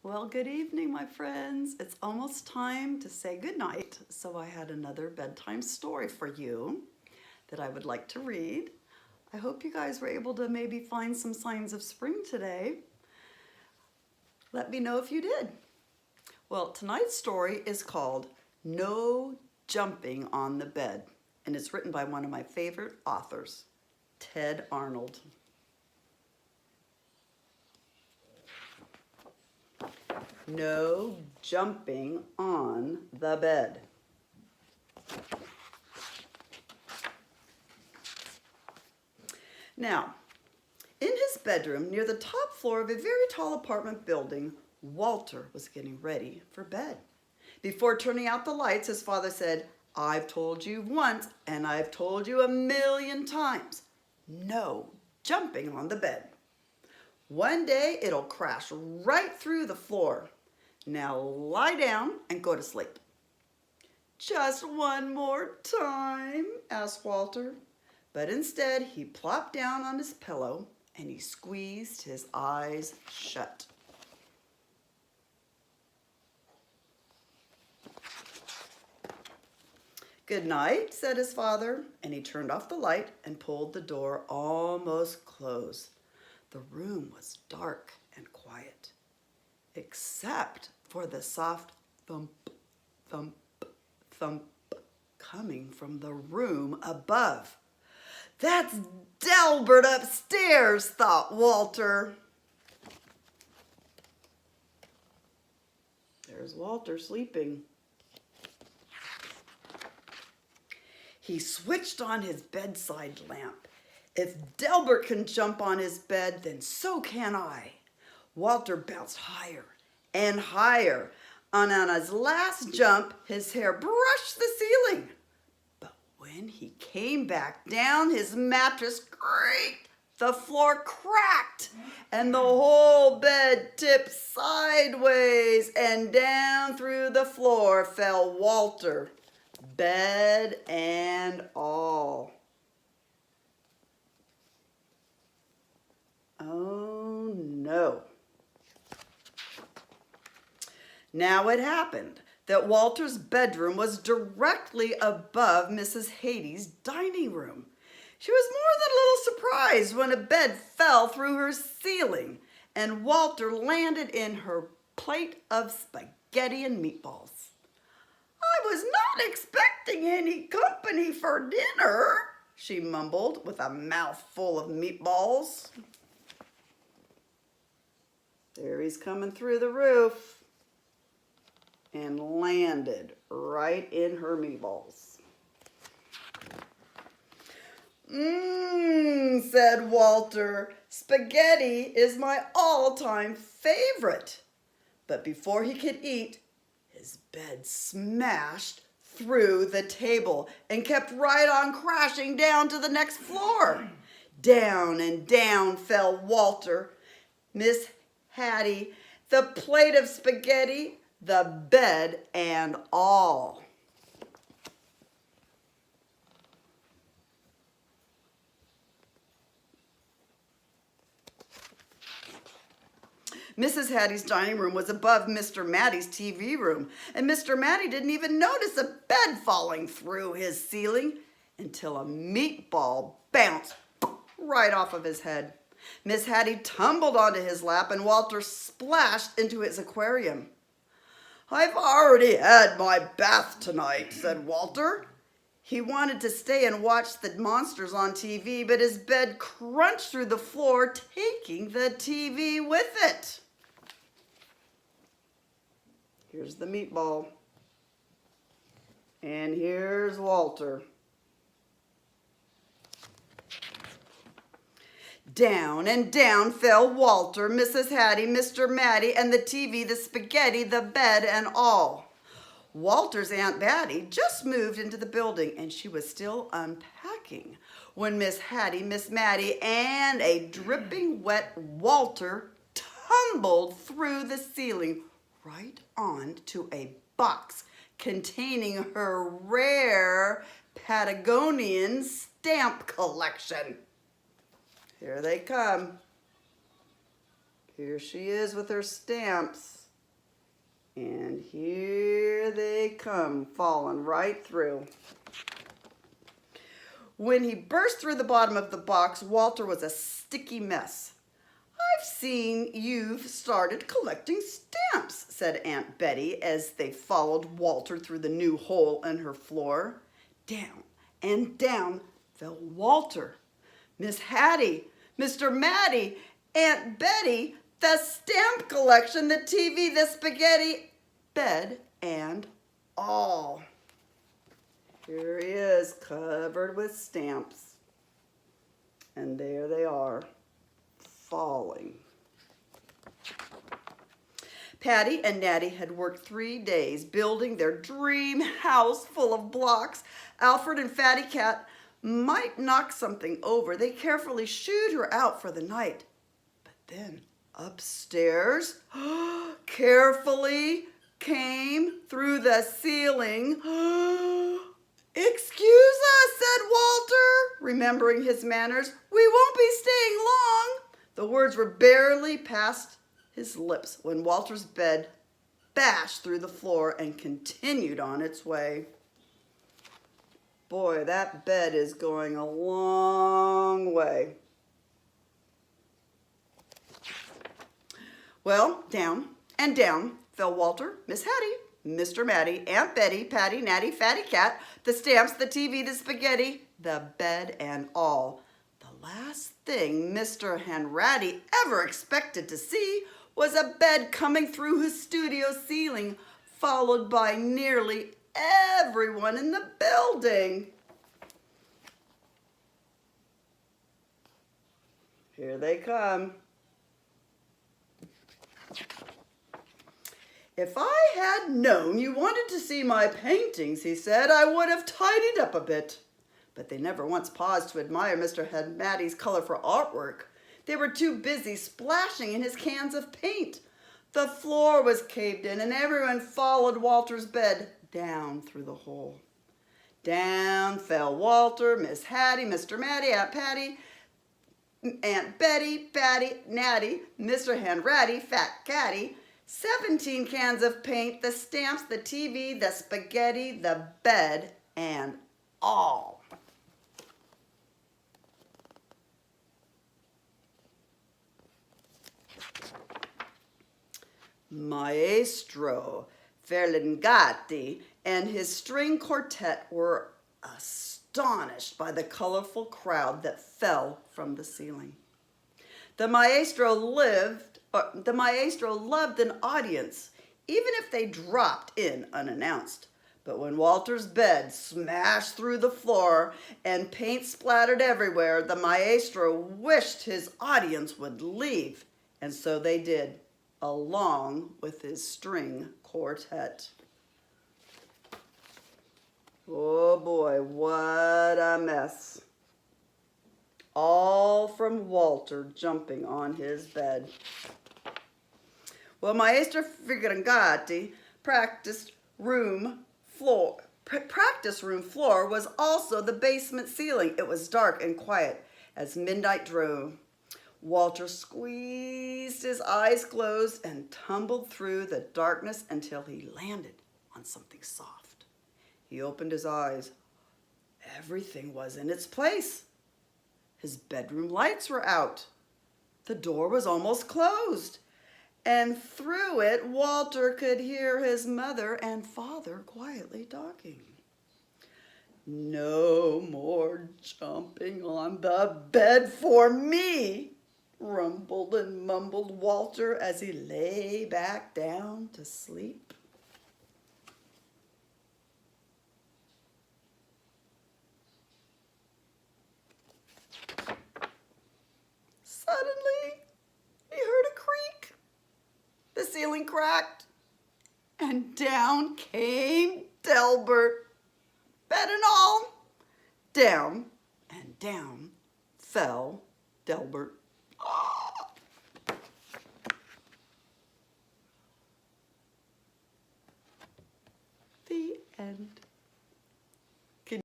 Well, good evening, my friends. It's almost time to say goodnight, so I had another bedtime story for you that I would like to read. I hope you guys were able to maybe find some signs of spring today. Let me know if you did. Well, tonight's story is called No Jumping on the Bed, and it's written by one of my favorite authors, Ted Arnold. No jumping on the bed. Now, in his bedroom near the top floor of a very tall apartment building, Walter was getting ready for bed. Before turning out the lights, his father said, "I've told you once and I've told you 1,000,000 times, no jumping on the bed. One day it'll crash right through the floor. Now lie down and go to sleep." "Just one more time?" asked Walter. But instead he plopped down on his pillow and he squeezed his eyes shut. "Good night," said his father, and he turned off the light and pulled the door almost closed. The room was dark and quiet, except for the soft thump, thump, thump coming from the room above. "That's Delbert upstairs," thought Walter. There's Walter sleeping. He switched on his bedside lamp. If Delbert can jump on his bed, then so can I. Walter bounced higher and higher, and on his last jump, his hair brushed the ceiling. But when he came back down, his mattress creaked, the floor cracked, and the whole bed tipped sideways, and down through the floor fell Walter, bed and all. Oh no. Now it happened that Walter's bedroom was directly above Mrs. Hattie's dining room. She was more than a little surprised when a bed fell through her ceiling and Walter landed in her plate of spaghetti and meatballs. "I was not expecting any company for dinner," she mumbled with a mouthful of meatballs. There he's coming through the roof and landed right in her meatballs. Said Walter. "Spaghetti is my all-time favorite." But before he could eat, his bed smashed through the table and kept right on crashing down to the next floor. Down and down fell Walter, Miss Hattie, the plate of spaghetti, the bed, and all. Mrs. Hattie's dining room was above Mr. Matty's TV room, and Mr. Matty didn't even notice a bed falling through his ceiling until a meatball bounced right off of his head. Miss Hattie tumbled onto his lap and Walter splashed into his aquarium. "I've already had my bath tonight," said Walter. He wanted to stay and watch the monsters on TV, but his bed crunched through the floor, taking the TV with it. Here's the meatball. And here's Walter. Down and down fell Walter, Mrs. Hattie, Mr. Matty, and the TV, the spaghetti, the bed, and all. Walter's Aunt Batty just moved into the building, and she was still unpacking when Miss Hattie, Miss Matty, and a dripping wet Walter tumbled through the ceiling right onto a box containing her rare Patagonian stamp collection. Here they come. Here she is with her stamps. And here they come, falling right through. When he burst through the bottom of the box, Walter was a sticky mess. "I've seen you've started collecting stamps," said Aunt Betty as they followed Walter through the new hole in her floor. Down and down fell Walter, Miss Hattie, Mr. Matty, Aunt Betty, the stamp collection, the TV, the spaghetti, bed, and all. Here he is, covered with stamps. And there they are, falling. Patty and Natty had worked 3 days building their dream house full of blocks. Alfred and Fatty Cat might knock something over. They carefully shooed her out for the night. But then upstairs, carefully came through the ceiling. "Excuse us," said Walter, remembering his manners. "We won't be staying long." The words were barely past his lips when Walter's bed bashed through the floor and continued on its way. Boy, that bed is going a long way. Well, down and down fell Walter, Miss Hattie, Mr. Matty, Aunt Betty, Patty, Natty, Fatty Cat, the stamps, the TV, the spaghetti, the bed, and all. The last thing Mr. Hanratty ever expected to see was a bed coming through his studio ceiling, followed by nearly everyone in the building. Here they come. "If I had known you wanted to see my paintings," he said, "I would have tidied up a bit." But they never once paused to admire Mr. Hanratty's colorful artwork. They were too busy splashing in his cans of paint. The floor was caved in, and everyone followed Walter's bed down through the hole. Down fell Walter, Miss Hattie, Mr. Matty, Aunt Patty, Aunt Betty, Fatty, Natty, Mr. Hanratty, Fat Catty, 17 cans of paint, the stamps, the TV, the spaghetti, the bed, and all. Maestro Ferlinghetti and his string quartet were astonished by the colorful crowd that fell from the ceiling. The maestro loved an audience, even if they dropped in unannounced. But when Walter's bed smashed through the floor and paint splattered everywhere, the maestro wished his audience would leave, and so they did, along with his string quartet. Oh boy, what a mess. All from Walter jumping on his bed. Well, Maestro Ferlinghetti practice room floor was also the basement ceiling. It was dark and quiet as midnight drove. Walter squeezed his eyes closed and tumbled through the darkness until he landed on something soft. He opened his eyes. Everything was in its place. His bedroom lights were out. The door was almost closed. And through it, Walter could hear his mother and father quietly talking. "No more jumping on the bed for me," rumbled and mumbled Walter as he lay back down to sleep. Suddenly, he heard a creak. The ceiling cracked, and down came Delbert, bed and all. Down and down fell Delbert. The end.